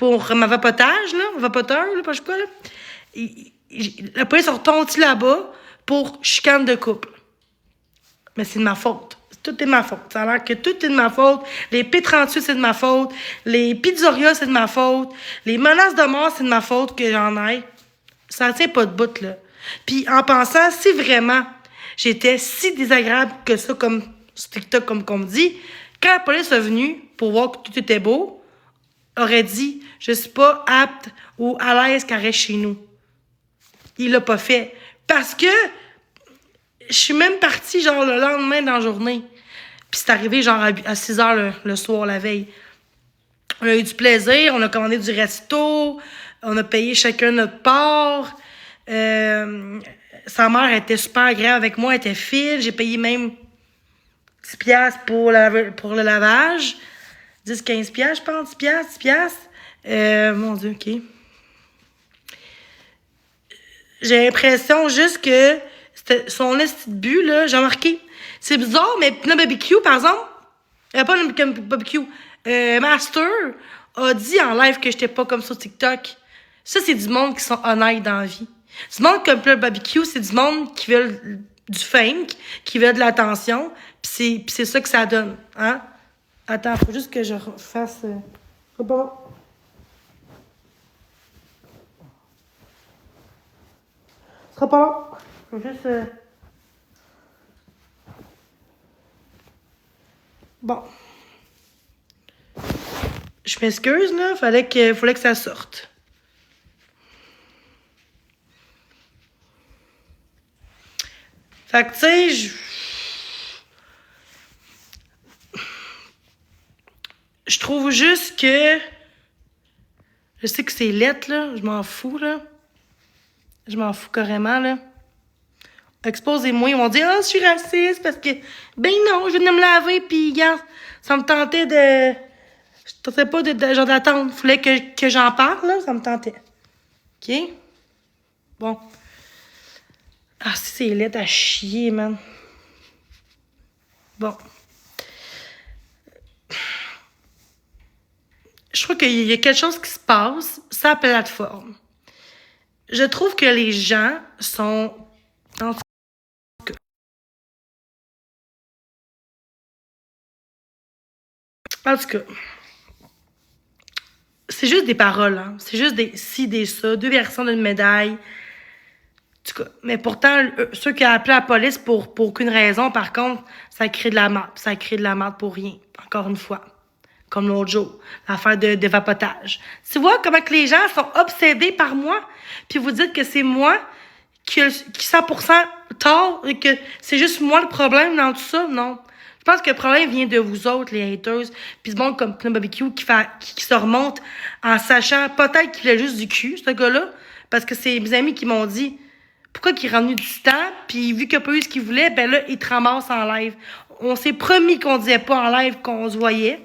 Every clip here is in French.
pour ma vapotage, là, vapoteur, là, pas je sais quoi, là. La police retourne là-bas pour chicane de couple. Mais c'est de ma faute. Tout est de ma faute. Ça a l'air que tout est de ma faute. Les P38, c'est de ma faute. Les pizzerias, c'est de ma faute. Les menaces de mort, c'est de ma faute que j'en ai. Ça tient pas de bout, là. Puis en pensant, si vraiment j'étais si désagréable que ça, comme sur TikTok, comme qu'on me dit, quand la police est venue pour voir que tout était beau, aurait dit « Je suis pas apte ou à l'aise qu'elle reste chez nous ». Il l'a pas fait. Parce que je suis même partie, genre, le lendemain dans la journée. Puis c'est arrivé, genre, à 6 heures le soir, la veille. On a eu du plaisir, on a commandé du resto, on a payé chacun notre part. Sa mère était super agréable avec moi, elle était fine. J'ai payé même 10 piastres pour le lavage. 10-15 piastres, je pense, 10 piastres. Mon Dieu, OK. J'ai l'impression juste que c'était son esti de but, là, j'ai remarqué. C'est bizarre, mais le barbecue, par exemple, pas le barbecue, Master a dit en live que j'étais pas comme ça sur TikTok. Ça, c'est du monde qui sont honnêtes dans la vie. Du monde comme le barbecue, c'est du monde qui veut du fame, qui veut de l'attention, pis c'est ça que ça donne, hein? Attends, faut juste que je refasse... C'est pas bon. Ce sera pas long. Faut juste... Bon. Je m'excuse, là. Fallait que ça sorte. Fait que, tu sais, je trouve juste que... Je sais que c'est lettre, là. Je m'en fous, là. Je m'en fous carrément, là. Exposez-moi, ils vont dire « Ah, je suis raciste parce que... » Ben non, je venais me laver, puis regarde, ça me tentait de... Je tentais pas genre d'attendre. Il fallait que j'en parle, là, ça me tentait. OK? Bon. Ah, si c'est laid à chier, man. Bon. Je trouve qu'il y a quelque chose qui se passe sur la plateforme. Je trouve que les gens sont... En tout cas, c'est juste des paroles, hein. C'est juste des ci, des ça, deux versions d'une médaille. En tout cas, mais pourtant, ceux qui ont appelé la police pour aucune raison, par contre, ça crée de la merde. Ça crée de la merde pour rien, encore une fois. Comme l'autre jour, l'affaire de vapotage. Tu vois comment que les gens sont obsédés par moi, puis vous dites que c'est moi qui 100% tort, et que c'est juste moi le problème dans tout ça? Non. Je pense que le problème vient de vous autres, les haters, puis ce monde comme Plum Barbecue qui se remonte en sachant peut-être qu'il a juste du cul, ce gars-là, parce que c'est mes amis qui m'ont dit pourquoi qu'il est revenu du temps, puis vu qu'il n'a pas eu ce qu'il voulait, ben là, il te ramasse en live. On s'est promis qu'on disait pas en live qu'on se voyait.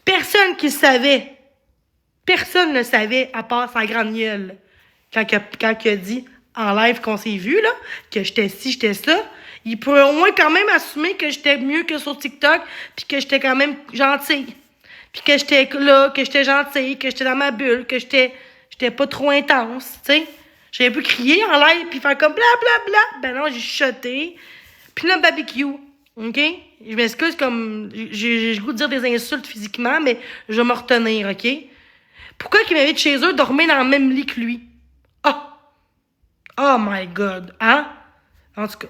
Personne qui le savait. Personne ne le savait, à part sa grande gueule. Quand il a dit en live qu'on s'est vu, là, que j'étais ci, j'étais ça, il peut au moins quand même assumer que j'étais mieux que sur TikTok, puis que j'étais quand même gentille. Puis que j'étais là, que j'étais gentille, que j'étais dans ma bulle, que j'étais pas trop intense, tu sais. J'avais pu crier en live, puis faire comme bla bla bla. Ben non, j'ai chuchoté. Puis là, barbecue. OK? Je m'excuse comme... J'ai le goût de dire des insultes physiquement, mais je vais me retenir, OK? Pourquoi qu'ils m'invitent chez eux dormir dans le même lit que lui? Oh! Oh my God! Hein? En tout cas.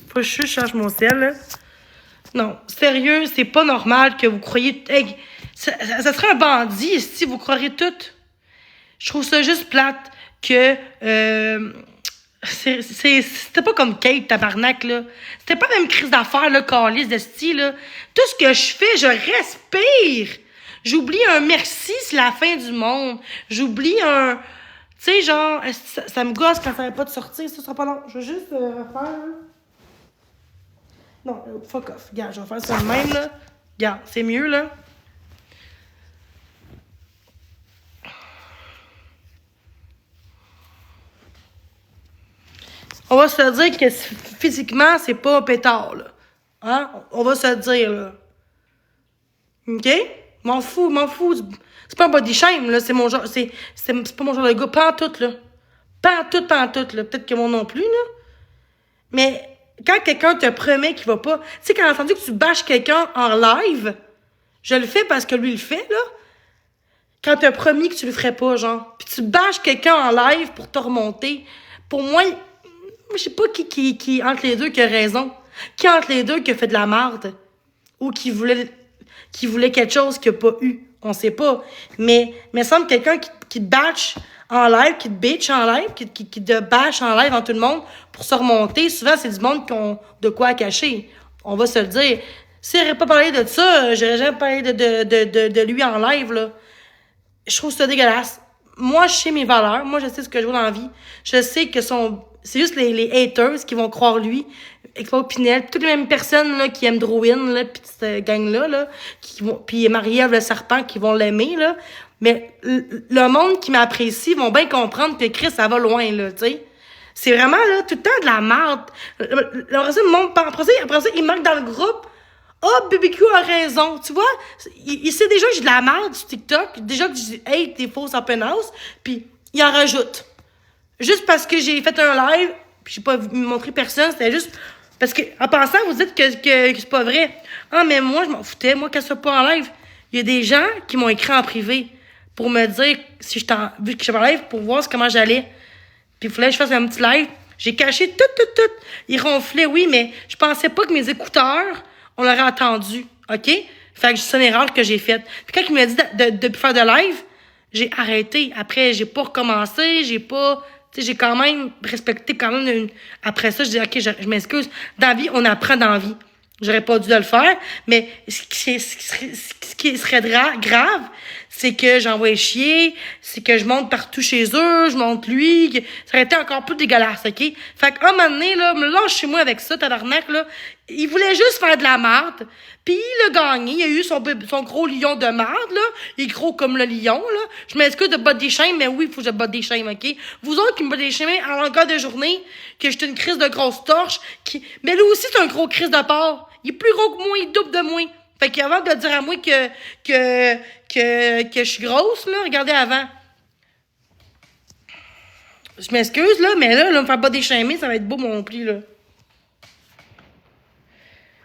Faut que je change mon ciel, là. Non, sérieux, c'est pas normal que vous croyez... Hey, ça serait un bandit si vous croiriez tout. Je trouve ça juste plate que... C'était pas comme Kate, tabarnak, là. C'était pas même crise d'affaires, là, calice de style, là. Tout ce que je fais, je respire. J'oublie un merci, c'est la fin du monde. J'oublie un... Tu sais, genre, ça me gosse quand ça n'arrête pas de sortir. Ça sera pas long. Je vais juste refaire... Non, fuck off. Regarde, je vais faire ça de même, là. Regarde, c'est mieux, là. On va se dire que physiquement, c'est pas un pétard, là. Hein? On va se dire, là. OK? M'en fous. C'est pas un body shame, là. C'est mon genre. C'est pas mon genre de gars. Pas en tout, là. Pas en tout, là. Peut-être que moi non plus, là. Mais quand quelqu'un te promet qu'il va pas. Tu sais, quand j'ai entendu que tu bâches quelqu'un en live, je le fais parce que lui le fait, là. Quand t'as promis que tu le ferais pas, genre. Puis tu bâches quelqu'un en live pour te remonter. Pour moi, je sais pas qui entre les deux qui a raison. Qui entre les deux qui a fait de la merde. Ou qui voulait quelque chose qu'il n'a pas eu. On sait pas. Mais il semble quelqu'un qui te bâche en live, qui te bitch en live, qui te bâche en live en tout le monde pour se remonter. Souvent, c'est du monde qui ont de quoi cacher. On va se le dire. Si j'aurais pas parlé de ça, j'aurais jamais parlé de lui en live, là. Je trouve ça dégueulasse. Moi, je sais mes valeurs. Moi, je sais ce que je veux dans la vie. Je sais que c'est juste les haters qui vont croire lui. Expo Pinel, toutes les mêmes personnes là, qui aiment Drouin, là, pis cette gang-là, là, puis Marie-Ève le serpent qui vont l'aimer, là. Mais le monde qui m'apprécie vont bien comprendre que Chris, ça va loin, là, tu sais. C'est vraiment, là, tout le temps de la merde. Après ça, le monde, après ça, il manque dans le groupe. Oh, BBQ a raison. Tu vois, il sait déjà que j'ai de la merde sur TikTok. Déjà que j'ai hate des fausses open house. Puis, il en rajoute. Juste parce que j'ai fait un live, puis j'ai pas montré personne, c'était juste parce que, en pensant, vous dites que c'est pas vrai. Ah, mais moi, je m'en foutais. Moi, qu'elle soit pas en live. Il y a des gens qui m'ont écrit en privé pour me dire, si vu que je suis en live, pour voir comment j'allais. Puis, il fallait que je fasse un petit live. J'ai caché tout. Il ronflait, oui, mais je pensais pas que mes écouteurs, on l'aurait entendu. OK? Fait que c'est une erreur que j'ai faite. Puis quand il m'a dit de faire de live, j'ai arrêté. Après, j'ai pas recommencé, j'ai pas... Tu sais, j'ai quand même respecté quand même Après ça, je dis, OK, je m'excuse. Dans la vie, on apprend dans la vie. J'aurais pas dû le faire, mais ce qui serait grave, c'est que j'envoie chier, c'est que je monte partout chez eux, je monte lui, ça aurait été encore plus dégueulasse, OK? Fait qu'à un moment donné, là, me lâche chez moi avec ça, tabarnak, là. Il voulait juste faire de la merde, puis il a gagné, il a eu son gros lion de merde, là. Il est gros comme le lion, là. Je m'excuse de body shame, mais oui, il faut que je body shame, OK? Vous autres qui me body shame à longueur de journée, que j'étais une crise de grosse torche, mais lui aussi, c'est un gros crise de porc. Il est plus gros que moi, il double de moi. Fait qu'avant de dire à moi que je suis grosse, là, regardez avant. Je m'excuse, là, mais là, me faire body shamer, ça va être beau mon pli, là.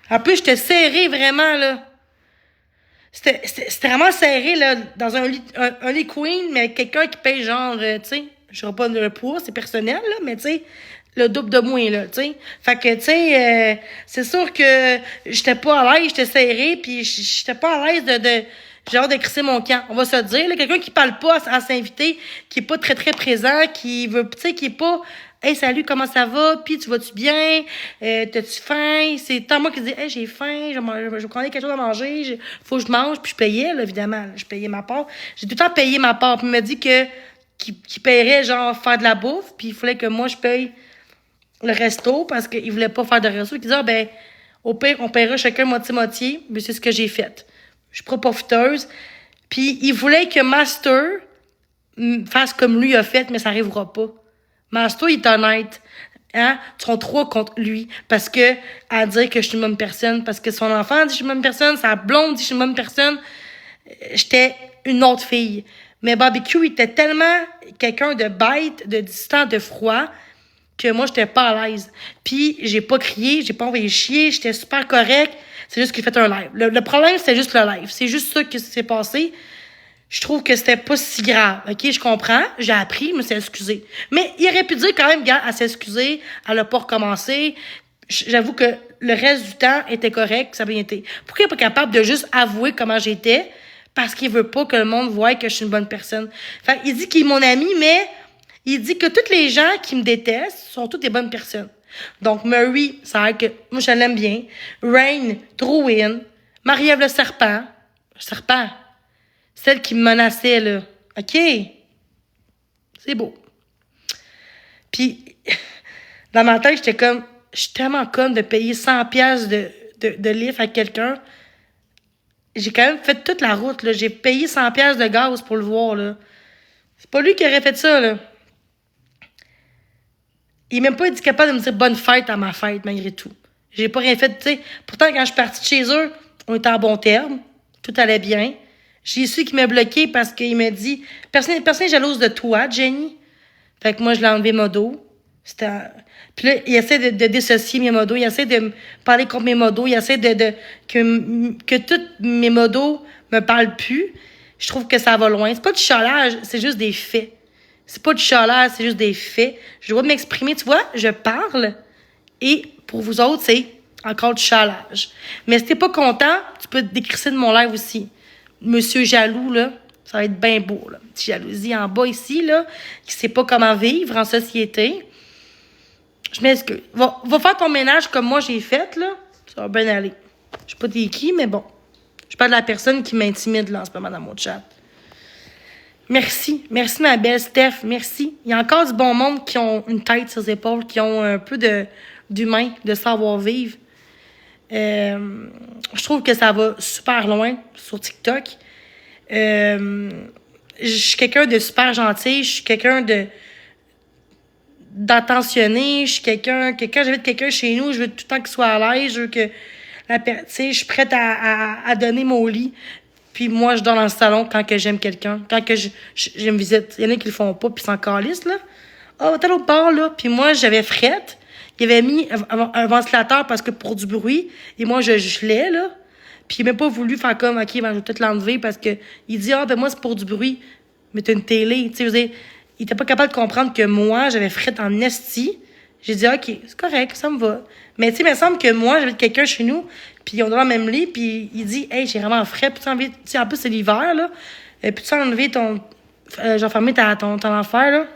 En plus, j'étais serré vraiment, là. C'était vraiment serré, là, dans un lit queen, mais quelqu'un qui paye genre, tu sais, je sais pas le poids, c'est personnel, là, mais tu sais, le double de moins, là, tu sais. Fait que, tu sais, c'est sûr que j'étais pas à l'aise, j'étais serré, puis j'étais pas à l'aise j'ai hâte de crisser mon camp. On va se le dire, là, quelqu'un qui parle pas à s'inviter, qui est pas très présent, qui veut, tu sais, qui est pas, hey, salut, comment ça va? Puis, tu vas-tu bien? T'as-tu faim? C'est tant moi qui dis, hey, j'ai faim, je prendre quelque chose à manger, faut que je mange, puis je payais, là, évidemment. Je payais ma part. J'ai tout le temps payé ma part. Puis, il m'a dit qu'il paierait, genre, faire de la bouffe, puis il fallait que moi, je paye le resto, parce qu'il voulait pas faire de resto. Il disait, ah, ben, au pire, on paiera chacun moitié-moitié, mais c'est ce que j'ai fait. Je suis pas profiteuse. Puis, il voulait que Master fasse comme lui a fait, mais ça arrivera pas. Master, il est honnête. Hein? Ils seront trois contre lui. Parce que, à dire que je suis une bonne personne, parce que son enfant dit que je suis une bonne personne, sa blonde dit que je suis une bonne personne, j'étais une autre fille. Mais Barbecue, il était tellement quelqu'un de bête, de distant, de froid, que moi, j'étais pas à l'aise. Puis, j'ai pas crié, j'ai pas envoyé chier, j'étais super correct. C'est juste qu'il a fait un live. Le problème, c'est juste le live. C'est juste ça qui s'est passé. Je trouve que c'était pas si grave. OK, je comprends. J'ai appris, je me suis excusée. Mais il aurait pu dire quand même, gars, à s'excuser, elle a pas recommencé. J'avoue que le reste du temps était correct, ça a bien été. Pourquoi il est pas capable de juste avouer comment j'étais? Parce qu'il veut pas que le monde voie que je suis une bonne personne. Fait il dit qu'il est mon ami, mais il dit que tous les gens qui me détestent sont toutes des bonnes personnes. Donc, Murray, ça a l'air que moi, je l'aime bien. Rain, Drouin, Marie-Ève le serpent. Celle qui me menaçait, là. OK? C'est beau. Puis, dans ma tête, j'étais comme, je suis tellement conne de payer 100$ de livre à quelqu'un. J'ai quand même fait toute la route, là. J'ai payé 100$ de gaz pour le voir, là. C'est pas lui qui aurait fait ça, là. Il n'est même pas été capable de me dire bonne fête à ma fête, malgré tout. J'ai pas rien fait, tu sais. Pourtant, quand je suis partie de chez eux, on était en bon terme. tout allait bien. J'ai su qu'il m'a bloqué parce qu'il m'a dit personne n'est jalouse de toi, Jenny. Fait que moi, je l'ai enlevé modo. Puis là, il essaie de dissocier mes modos. Il essaie de me parler contre mes modos. Il essaie que tous mes modos me parlent plus. Je trouve que ça va loin. C'est pas du chialage, c'est juste des faits. C'est pas du chialage, c'est juste des faits. Je dois m'exprimer. Tu vois, je parle. Et pour vous autres, c'est encore du chialage. Mais si t'es pas content, tu peux te décrisser de mon live aussi. Monsieur jaloux, là, ça va être bien beau, là. Petite jalousie en bas ici, là, qui sait pas comment vivre en société. Je m'excuse. Va faire ton ménage comme moi j'ai fait, là. Ça va bien aller. Je sais pas t'es qui, mais bon. Je parle de la personne qui m'intimide, là, en ce moment, dans mon chat. Merci. Merci, ma belle Steph. Merci. Il y a encore du bon monde qui ont une tête sur les épaules, qui ont un peu d'humain, de savoir-vivre. Je trouve que ça va super loin sur TikTok. Je suis quelqu'un de super gentil. Je suis quelqu'un d'attentionné. Je suis quelqu'un que quand j'invite quelqu'un chez nous, je veux tout le temps qu'il soit à l'aise. Je veux que tu sais, je suis prête à donner mon lit. Puis moi, je dors dans le salon quand que j'aime quelqu'un. Quand que je me visite. Il y en a qui le font pas, puis ils s'en calissent, là. Ah, t'es à l'autre bord, là. Puis moi, j'avais frette. Il avait mis un ventilateur parce que pour du bruit. Et moi, je gelais, là. Puis il n'a même pas voulu faire comme, OK, ben, je vais peut-être l'enlever parce que il dit, ah, ben moi, c'est pour du bruit. Mais t'as une télé. Tu sais, je veux dire, il était pas capable de comprendre que moi, j'avais frette en esti. J'ai dit, OK, c'est correct, ça me va. Mais tu sais, il me semble que moi, j'avais quelqu'un chez nous, puis on dort dans le même lit, puis il dit, hey, j'ai vraiment frais, puis tu enlever, tu sais, en plus, c'est l'hiver, là. Puis tu enlever ton. J'ai fermé ton affaire, là.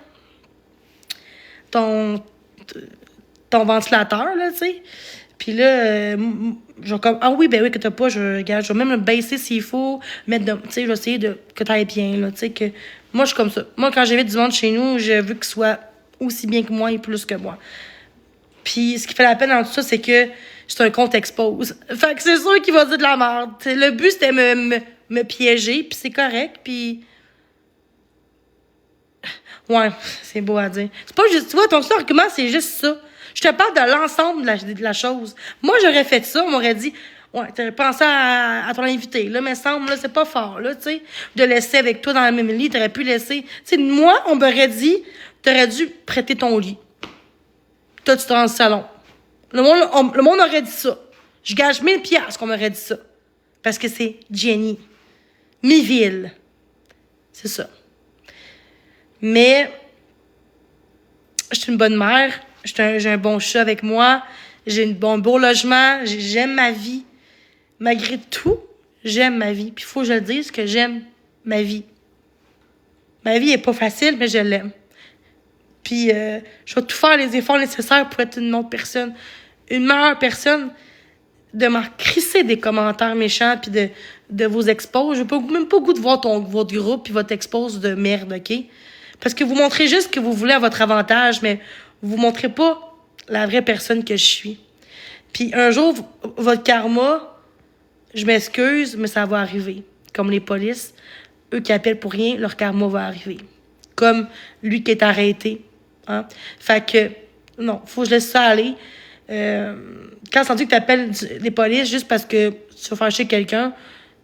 Ton ventilateur, là, tu sais. Puis là, genre comme, ah oui, ben oui, que t'as pas, je vais même le baisser s'il faut, mettre tu sais, je vais essayer que t'ailles bien, là, tu sais, que. Moi, je suis comme ça. Moi, quand j'invite du monde chez nous, je veux qu'il soit aussi bien que moi et plus que moi. Puis ce qui fait la peine dans tout ça, c'est que c'est un compte expose. Fait que c'est sûr qu'il va dire de la merde. T'sais, le but, c'était me piéger, puis c'est correct, puis... Ouais, c'est beau à dire. C'est pas juste... Tu vois, ton seul argument, c'est juste ça. Je te parle de l'ensemble de la chose. Moi, j'aurais fait ça, on m'aurait dit... Ouais, t'aurais pensé à ton invité, là, mais semble, là, c'est pas fort, là, tu sais. De laisser avec toi dans le même lit, t'aurais pu laisser... Tu sais, moi, on m'aurait dit, t'aurais dû prêter ton lit. Toi, tu te rends dans le salon. Le monde aurait dit ça. Je gage 1000 piastres qu'on m'aurait dit ça. Parce que c'est Jenny. Mi-ville. C'est ça. Mais, je suis une bonne mère. J'ai un bon chat avec moi. J'ai un beau logement. J'aime ma vie. Malgré tout, j'aime ma vie. Puis il faut que je le dise que j'aime ma vie. Ma vie est pas facile, mais je l'aime. Puis je vais tout faire les efforts nécessaires pour être une autre personne. Une meilleure personne. De m'en crisser des commentaires méchants puis de vos expos. J'ai même pas le goût de voir votre groupe puis votre expose de merde, OK? Parce que vous montrez juste ce que vous voulez à votre avantage, mais vous montrez pas la vraie personne que je suis. Puis un jour, votre karma, je m'excuse, mais ça va arriver. Comme les polices, eux qui appellent pour rien, leur karma va arriver. Comme lui qui est arrêté. Hein? Fait que, non, faut que je laisse ça aller. Quand c'est rendu que tu appelles les polices juste parce que tu vas fâcher quelqu'un,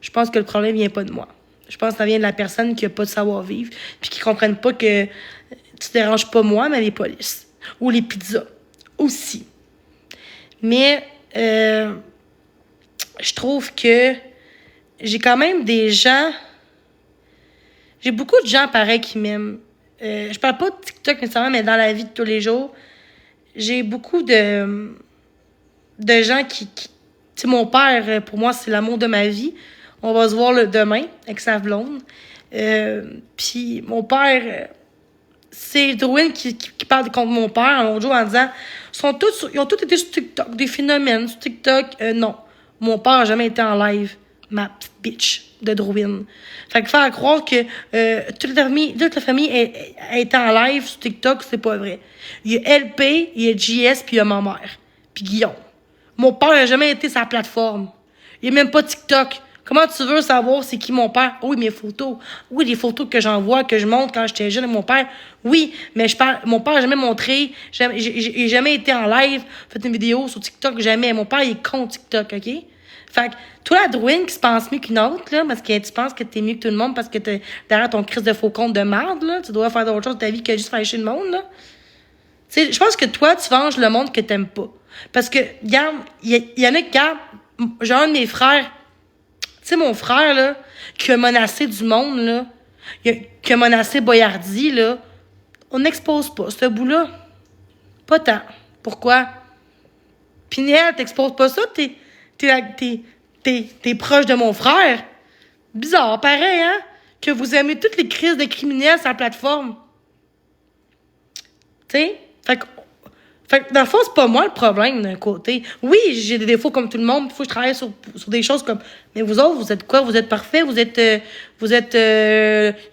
je pense que le problème vient pas de moi. Je pense que ça vient de la personne qui a pas de savoir-vivre puis qui comprennent pas que tu déranges pas moi, mais les polices. Ou les pizzas. Aussi. Mais je trouve que j'ai quand même des gens... J'ai beaucoup de gens, pareil, qui m'aiment. Je parle pas de TikTok nécessairement, mais dans la vie de tous les jours, j'ai beaucoup de gens qui tu sais, mon père, pour moi, c'est l'amour de ma vie. On va se voir demain avec sa blonde. Puis mon père, c'est Drouin qui parle contre mon père un autre jour en disant ils ont tous été sur TikTok, des phénomènes sur TikTok. Non, mon père n'a jamais été en live. Ma petite bitch de Drouin. Fait que faire croire que toute la famille a été en live sur TikTok, c'est pas vrai. Il y a LP, il y a JS, puis il y a ma mère. Puis Guillaume. Mon père n'a jamais été sa plateforme. Il n'y a même pas TikTok. Comment tu veux savoir c'est qui mon père? Oui, mes photos. Oui, les photos que j'envoie, que je montre quand j'étais jeune avec mon père. Oui, mais mon père n'a jamais montré. J'ai jamais été en live, fait une vidéo sur TikTok, jamais. Mon père, il est contre TikTok, OK? Fait que, toi, la Drouine qui se pense mieux qu'une autre, là, parce que tu penses que t'es mieux que tout le monde parce que t'es derrière ton crise de faux compte de merde, là, tu dois faire d'autres choses de ta vie que juste fâcher le monde, là. Tu sais, je pense que toi, tu venges le monde que t'aimes pas. Parce que, regarde, il y en a qui, regarde, j'ai un de mes frères, tu sais, mon frère, là, qui a menacé du monde, là, qui a menacé Boyardi, là, on n'expose pas ce bout-là. Pas tant. Pourquoi? Pinel, t'exposes pas ça, t'es proche de mon frère. Bizarre, pareil, hein? Que vous aimez toutes les crises de criminels sur la plateforme. Tu sais? Fait que, dans le fond, c'est pas moi le problème d'un côté. Oui, j'ai des défauts comme tout le monde. Il faut que je travaille sur des choses comme. Mais vous autres, vous êtes quoi? Vous êtes parfaits? Vous êtes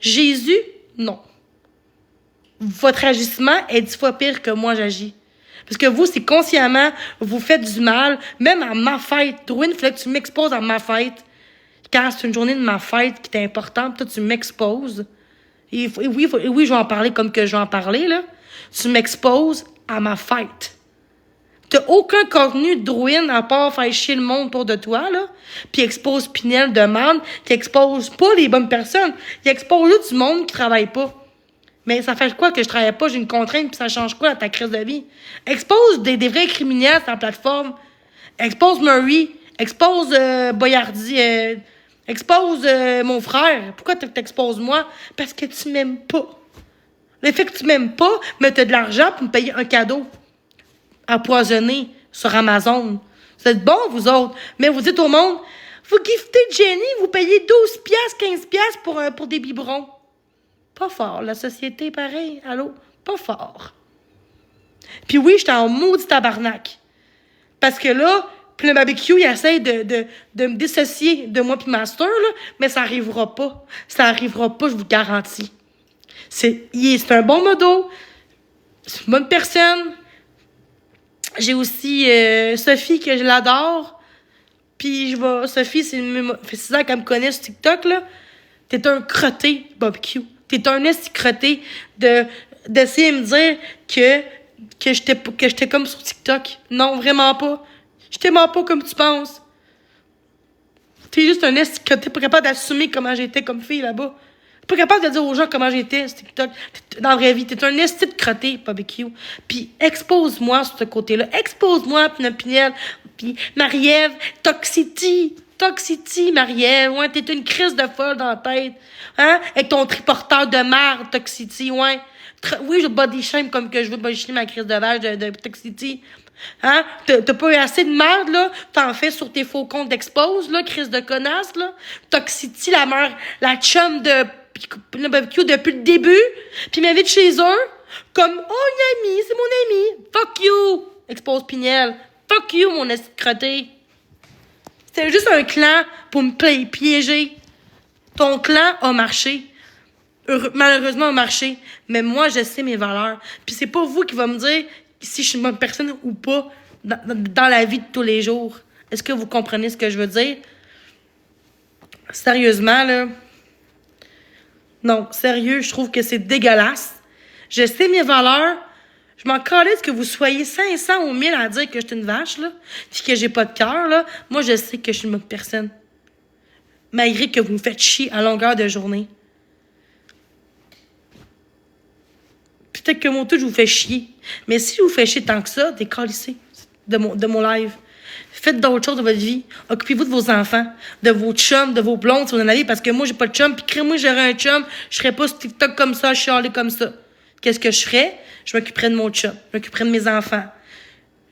Jésus? Non. Votre agissement est 10 fois pire que moi j'agis. Parce que vous, c'est consciemment, vous faites du mal, même à ma fête. Drouin, il fallait que tu m'exposes à ma fête. Quand c'est une journée de ma fête qui est importante, toi, tu m'exposes. Et oui, je vais en parler comme que je vais en parler, là. Tu m'exposes à ma fête. T'as aucun contenu de Drouin à part faire chier le monde autour de toi, là. Puis expose Pinel de merde, qui expose pas les bonnes personnes. Il expose juste du monde qui travaille pas. Mais ça fait quoi que je travaille pas, j'ai une contrainte, puis ça change quoi à ta crise de vie? Expose des vrais criminels sur la plateforme. Expose Murray. Expose Boyardi. Expose mon frère. Pourquoi t'exposes moi? Parce que tu m'aimes pas. Le fait que tu m'aimes pas, mais t'as de l'argent pour me payer un cadeau empoisonné sur Amazon. Vous êtes bons, vous autres. Mais vous dites au monde, vous giftez Jenny, vous payez 12 piastres, 15 piastres pour des biberons. Pas fort. La société, pareil. Allô? Pas fort. Puis oui, j'étais en maudit tabarnak. Parce que là, puis le barbecue, il essaie de me dissocier de moi puis Master, là, mais ça arrivera pas. Ça arrivera pas, je vous le garantis. C'est un bon modo. C'est une bonne personne. J'ai aussi Sophie, que je l'adore. Puis Sophie, ça fait 6 ans qu'elle me connaît sur TikTok, là. T'es un crotté, barbecue. T'es un esti crotté d'essayer de me dire que j'étais comme sur TikTok. Non, vraiment pas. J'étais tellement pas comme tu penses. T'es juste un esti crotté, pas capable d'assumer comment j'étais comme fille là-bas. Pas capable de dire aux gens comment j'étais sur TikTok. Dans la vraie vie, t'es un esti de crotté, barbecue. Puis expose-moi sur ce côté-là. Expose-moi, Pinel. Puis Marie-Ève, Toxicity, Marie-Ève. Ouais, t'es une crise de folle dans la tête. Hein? Avec ton triporteur de merde, Toxicity, ouais. Oui, je body shame comme que je veux body shame ma crise de vache de Toxicity. Hein? T'as pas eu assez de merde, là? T'en fais sur tes faux comptes d'expose, là, crise de connasse, là. Toxicity, la mère, la chum de le barbecue depuis le début, puis m'invite chez eux, comme, oh, une amie, c'est mon ami. Fuck you, expose Pinel. Fuck you, mon esti de crotté. C'était juste un clan pour me piéger. Ton clan a marché. Malheureusement, a marché. Mais moi, je sais mes valeurs. Puis c'est pas vous qui va me dire si je suis une bonne personne ou pas dans la vie de tous les jours. Est-ce que vous comprenez ce que je veux dire? Sérieusement, là. Non, sérieux, je trouve que c'est dégueulasse. Je sais mes valeurs. Je m'en calisse que vous soyez 500 ou 1000 à dire que je suis une vache, là, puis que j'ai pas de cœur, là. Moi, je sais que je suis une bonne personne. Malgré que vous me faites chier à longueur de journée. Peut-être que mon tout, je vous fais chier. Mais si je vous fais chier tant que ça, décalissez de mon live. Faites d'autres choses de votre vie. Occupez-vous de vos enfants, de vos chums, de vos blondes, si vous en avez, parce que moi, j'ai pas de chum, puis crée-moi, j'aurais un chum, je serais pas sur TikTok comme ça, chialer comme ça. Qu'est-ce que je ferais? Je m'occuperais de mon chum, je m'occuperais de mes enfants.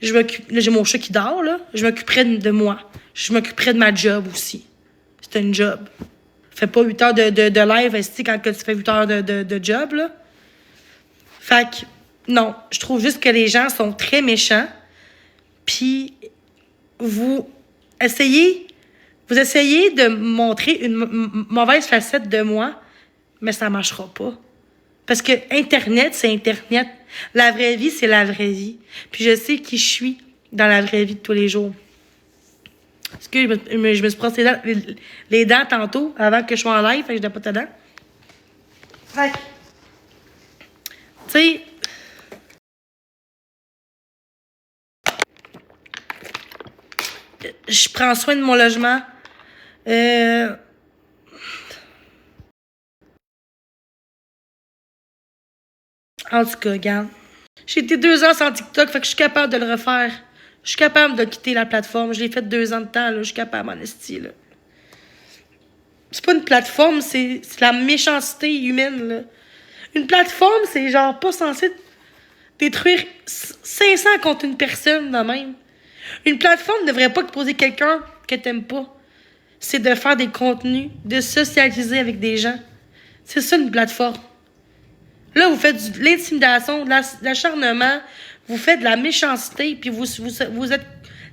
Là, j'ai mon chat qui dort, là. Je m'occuperais de moi. Je m'occuperais de ma job aussi. C'est un job. Fais pas 8 heures de live, ici, quand tu fais 8 heures de job, là. Fait que, non, je trouve juste que les gens sont très méchants, puis vous essayez de montrer une mauvaise facette de moi, mais ça marchera pas. Parce que Internet, c'est Internet. La vraie vie, c'est la vraie vie. Puis je sais qui je suis dans la vraie vie de tous les jours. Parce que je me suis brossé les dents tantôt, avant que je sois en live, fait que je n'ai pas de dents. Fait que, tu sais, Je prends soin de mon logement. En tout cas, regarde. J'ai été 2 ans sans TikTok, fait que je suis capable de le refaire. Je suis capable de quitter la plateforme. Je l'ai fait 2 ans de temps, là. Je suis capable, en esti, là. C'est pas une plateforme, c'est la méchanceté humaine, là. Une plateforme, c'est genre pas censé détruire 500 contre une personne, de même. Une plateforme ne devrait pas poser quelqu'un que t'aimes pas. C'est de faire des contenus, de socialiser avec des gens. C'est ça, une plateforme. Là, vous faites de l'intimidation, de l'acharnement, vous faites de la méchanceté, puis vous êtes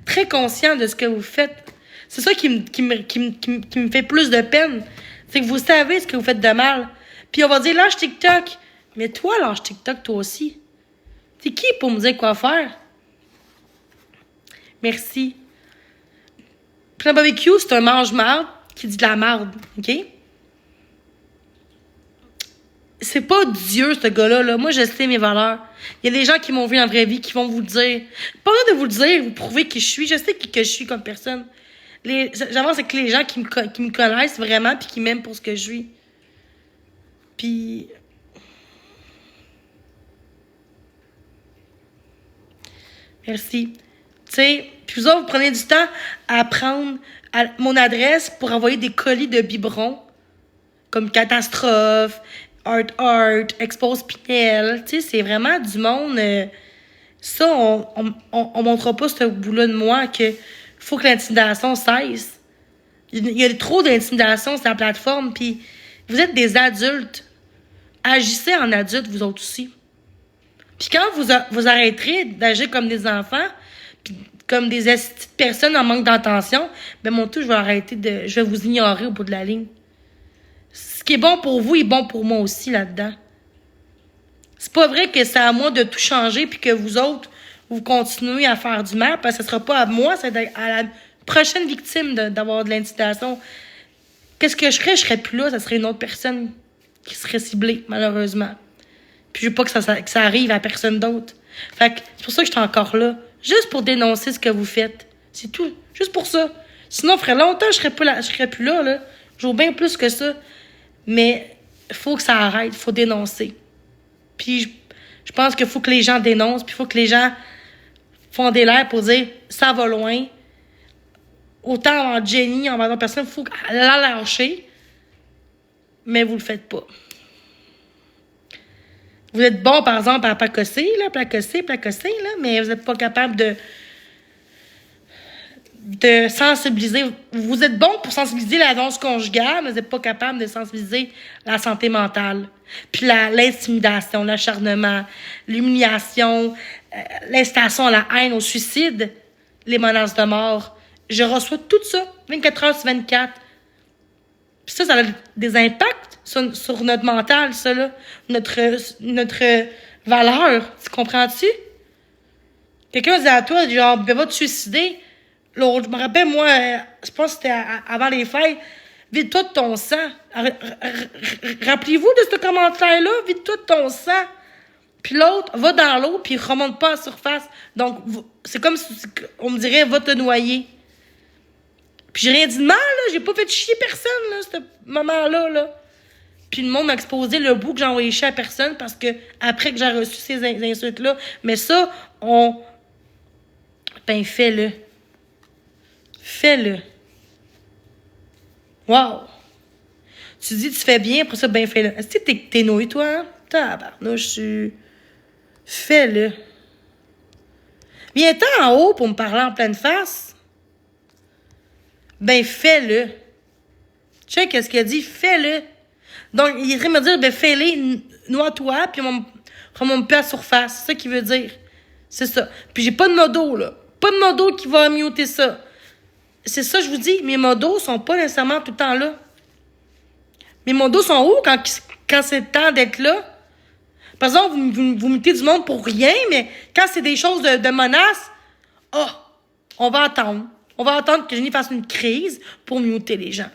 très conscient de ce que vous faites. C'est ça qui me fait plus de peine. C'est que vous savez ce que vous faites de mal. Puis on va dire, lâche TikTok. Mais toi, lâche TikTok, toi aussi. T'es qui pour me dire quoi faire? Merci. Puis un barbecue, c'est un mange-marde qui dit de la marde, OK? C'est pas Dieu, ce gars-là. Là. Moi, je sais mes valeurs. Il y a des gens qui m'ont vu en vraie vie qui vont vous le dire. Pas besoin de vous le dire, vous prouver qui je suis. Je sais que je suis comme personne. J'avance avec les gens qui me connaissent vraiment puis qui m'aiment pour ce que je suis. Puis... Merci. Tu sais, puis vous autres, vous prenez du temps à prendre mon adresse pour envoyer des colis de biberons comme Catastrophe, Art, Expose Pinel. Tu sais, c'est vraiment du monde... ça, on montrera pas ce bout-là de moi que faut que l'intimidation cesse. Il y a trop d'intimidation sur la plateforme, puis vous êtes des adultes. Agissez en adultes, vous autres aussi. Puis quand vous arrêterez d'agir comme des enfants, puis comme des personnes en manque d'attention, ben mon tour, je vais vous ignorer au bout de la ligne. Ce qui est bon pour vous est bon pour moi aussi là-dedans. C'est pas vrai que c'est à moi de tout changer puis que vous autres, vous continuez à faire du mal parce que ce sera pas à moi, c'est à la prochaine victime d'avoir de l'intimidation. Qu'est-ce que je ferais? Je serais plus là, ça serait une autre personne qui serait ciblée, malheureusement. Puis je veux pas que ça arrive à personne d'autre. Fait que c'est pour ça que je suis encore là. Juste pour dénoncer ce que vous faites. C'est tout. Juste pour ça. Sinon, ferait longtemps que je serais plus là, là. Je vaux bien plus que ça. Mais faut que ça arrête. Faut dénoncer. Puis je pense qu'il faut que les gens dénoncent. Puis il faut que les gens font des l'air pour dire ça va loin. Autant en Jenny, en d'autres personne, il faut la lâcher. Mais vous le faites pas. Vous êtes bon, par exemple, à placosser, là, mais vous n'êtes pas capable de sensibiliser. Vous êtes bon pour sensibiliser la violence conjugale, mais vous n'êtes pas capable de sensibiliser la santé mentale. Puis l'intimidation, l'acharnement, l'humiliation, l'incitation à la haine, au suicide, les menaces de mort. Je reçois tout ça, 24 heures sur 24. Puis ça a des impacts sur notre mental, ça, là. Notre valeur. Tu comprends-tu? Quelqu'un dit à toi, genre, ben, va te suicider. L'autre, je me rappelle, moi, je pense que c'était avant les fêtes. Vide-toi de ton sang. Rappelez-vous de ce commentaire-là. Vide-toi de ton sang. Puis l'autre va dans l'eau, puis il remonte pas à la surface. Donc, c'est comme si on me dirait, va te noyer. Puis j'ai rien dit de mal, là. J'ai pas fait chier personne, là, ce moment-là, là. Puis le monde m'a exposé le bout que j'ai envoyé chier à personne parce que après que j'ai reçu ces insultes-là. Mais ça, ben, fais-le. Fais-le. Wow! Tu dis, tu fais bien, pour ça, ben, fais-le. Est-ce que t'es noué, toi, hein? Tabarnouche, fais-le. Viens-t'en en haut pour me parler en pleine face. Ben, fais-le. Tu sais qu'est-ce qu'il a dit? Fais-le. Donc, il est en train de me dire, ben, fais-le, noie-toi, puis on remonte plus à la surface. C'est ça qu'il veut dire. C'est ça. Puis j'ai pas de modo, là. Pas de modo qui va muter ça. C'est ça, je vous dis, mes modos sont pas nécessairement tout le temps là. Mes modos sont où quand c'est le temps d'être là? Par exemple, vous mutez du monde pour rien, mais quand c'est des choses de menaces, on va attendre. On va attendre que Jenny fasse une crise pour muter les gens.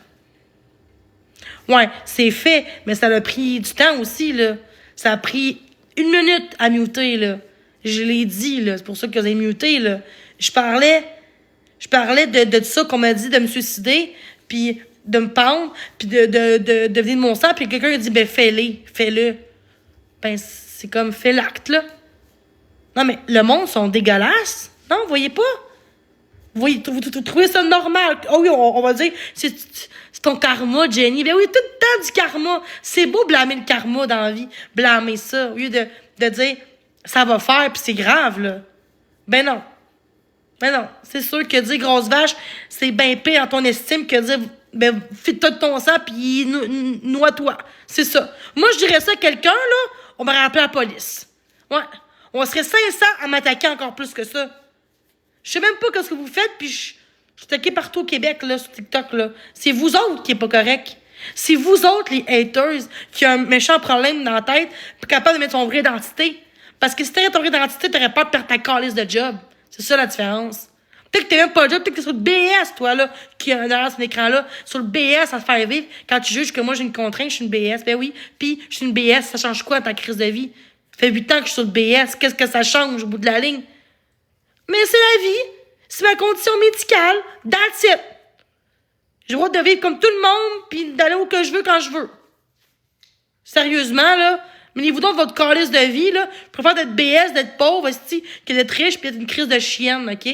Ouais, c'est fait, mais ça a pris du temps aussi, là. Ça a pris 1 minute à muter, là. Je l'ai dit, là. C'est pour ça que vous avez muté, là. Je parlais Je parlais de ça qu'on m'a dit de me suicider, puis de me pendre, puis de venir de mon sang, puis quelqu'un a dit, ben fais-le. Ben, c'est comme, fais l'acte, là. Non, mais le monde sont dégueulasses. Non, vous voyez pas? Vous trouvez ça normal? Oh oui, on va dire, c'est ton karma, Jenny. Ben oui, tout le temps du karma. C'est beau blâmer le karma dans la vie. Blâmer ça, au lieu de dire, ça va faire, puis c'est grave, là. Ben non. Ben non. C'est sûr que dire grosse vache, c'est bien pire en ton estime que dire, ben, fais-toi de ton sang, puis noie-toi. C'est ça. Moi, je dirais ça à quelqu'un, là, on m'aurait appelé la police. Ouais. On serait 500 à m'attaquer encore plus que ça. Je sais même pas ce que vous faites, puis je suis attaqué partout au Québec, là, sur TikTok, là. C'est vous autres qui est pas correct. C'est vous autres, les haters, qui ont un méchant problème dans la tête, puis capable de mettre son vraie identité. Parce que si t'avais ton vraie identité, t'aurais pas perdre ta calice de job. C'est ça la différence. Peut-être que t'as même pas de job, peut-être que c'est sur le BS, toi, là, qui a derrière son écran-là, sur le BS à se faire vivre. Quand tu juges que moi j'ai une contrainte, je suis une BS, ben oui. Puis je suis une BS, ça change quoi ta crise de vie? Ça fait 8 ans que je suis sur le BS, qu'est-ce que ça change au bout de la ligne? Mais c'est la vie. C'est ma condition médicale. That's it. J'ai le droit de vivre comme tout le monde puis d'aller où que je veux quand je veux. Sérieusement, là. Menez-vous donc votre calice de vie, là. Je préfère d'être BS, d'être pauvre, aussi, que d'être riche puis d'être une crise de chienne, OK?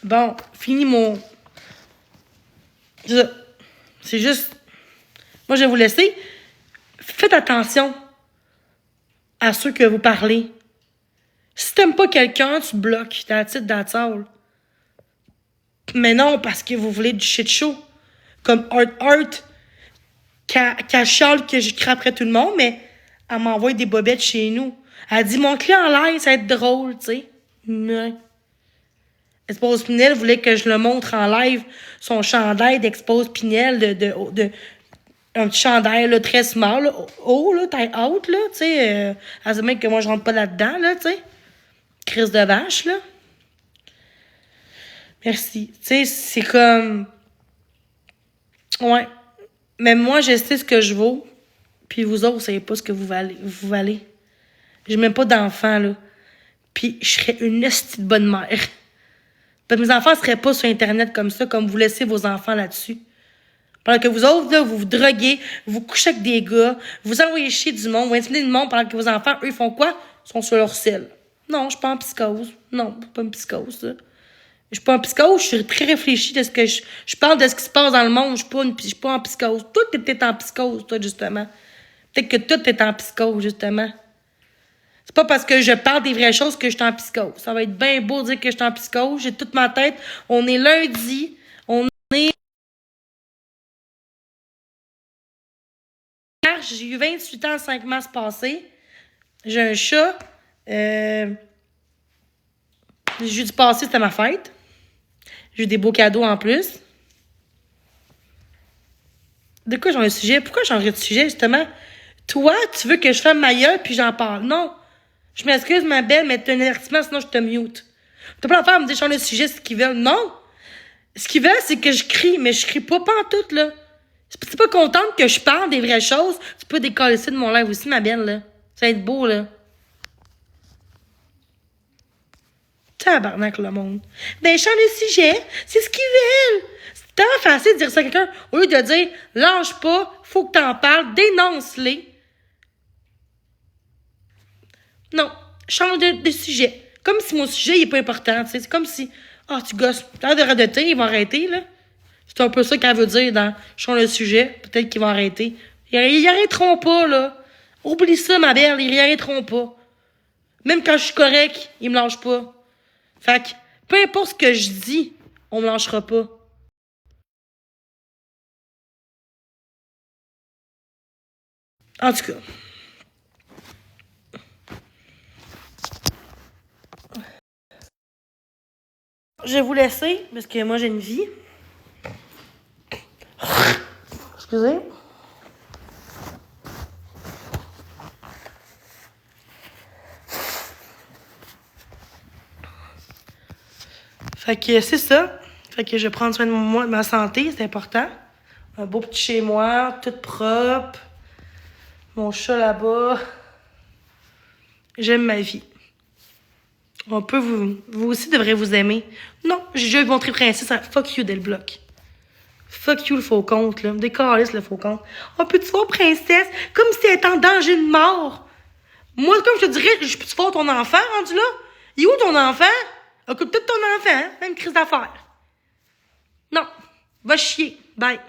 Bon, fini mon... C'est ça. C'est juste... Moi, je vais vous laisser. Faites attention à ceux que vous parlez. Si t'aimes pas quelqu'un, tu bloques. T'as la titre d'atole. Mais non, parce que vous voulez du shit show. Comme Art, qui chiale que je crie après tout le monde, mais elle m'envoie des bobettes chez nous. Elle dit, mon client en live, ça va être drôle, tu sais. Non. Expose Pinel voulait que je le montre en live, son chandail d'Expose Pinel un petit chandail, là, très small, là, haut, là, taille haute, là, tu sais. Elle dit même que moi, je rentre pas là-dedans, là, tu sais. Crise de vache, là. Merci. Tu sais, c'est comme... Ouais. Mais moi, je sais ce que je vaux. Puis vous autres, vous savez pas ce que vous valez. J'ai même pas d'enfants, là. Puis je serais une hostie de bonne mère. Parce que mes enfants seraient pas sur Internet comme ça, comme vous laissez vos enfants là-dessus. Pendant que vous autres, là, vous vous droguez, vous couchez avec des gars, vous envoyez chier du monde, vous intimidez le monde, pendant que vos enfants, eux, font quoi? Ils sont sur leur selle. Non, je suis pas en psychose. Non, je suis pas une psychose, là. Je suis pas en psychose, je suis très réfléchie de ce que je parle de ce qui se passe dans le monde, je suis pas en psychose. Toi, t'es en psychose, toi, justement. Peut-être que toi, t'es en psychose, justement. C'est pas parce que je parle des vraies choses que je suis en psychose. Ça va être bien beau de dire que je suis en psychose. J'ai toute ma tête. On est lundi. On est... J'ai eu 28 ans le 5 mars passé. J'ai un chat. Le jeudi passé, c'était ma fête. J'ai eu des beaux cadeaux en plus. De quoi j'en ai le sujet? Pourquoi j'en ai de sujet, justement? Toi, tu veux que je fasse ma gueule puis j'en parle. Non. Je m'excuse, ma belle, mais t'as un avertissement, sinon je te mute. T'as pas l'affaire à me dire changer le sujet, ce qu'ils veulent. Non! Ce qu'ils veulent, c'est que je crie, mais je crie pas pantoute, là. Si t'es pas contente que je parle des vraies choses, tu peux décoller ça de mon live aussi, ma belle, là. Ça va être beau, là. Tabarnak, le monde. Ben, change le sujet, c'est ce qu'ils veulent. C'est tellement facile de dire ça à quelqu'un, au lieu de dire, lâche pas, faut que t'en parles, dénonce-les. Non, change de sujet. Comme si mon sujet il est pas important, tu sais. C'est comme si, tu gosses, t'as de radoter, ils vont arrêter, là. C'est un peu ça qu'elle veut dire dans change le sujet. Peut-être qu'ils vont arrêter. Ils arrêteront pas, là. Oublie ça, ma belle, ils arrêteront pas. Même quand je suis correct, ils me lâchent pas. Fait que, peu importe ce que je dis, on me lâchera pas. En tout cas. Je vais vous laisser, parce que moi, j'ai une vie. Excusez. Fait que c'est ça. Fait que je vais prendre soin de moi, de ma santé, c'est important. Un beau petit chez moi, tout propre. Mon chat là-bas. J'aime ma vie. On peut vous aussi devrez vous aimer. Non, j'ai déjà montré princesse à fuck you dès le bloc. Fuck you le faux compte, là. Décalisse le faux compte. On peut-tu voir princesse comme si elle était en danger de mort? Moi, comme je te dirais, je peux-tu voir ton enfant rendu là? Il est où ton enfant? Occupe-toi de ton enfant, hein? Même crise d'affaires. Non. Va chier. Bye.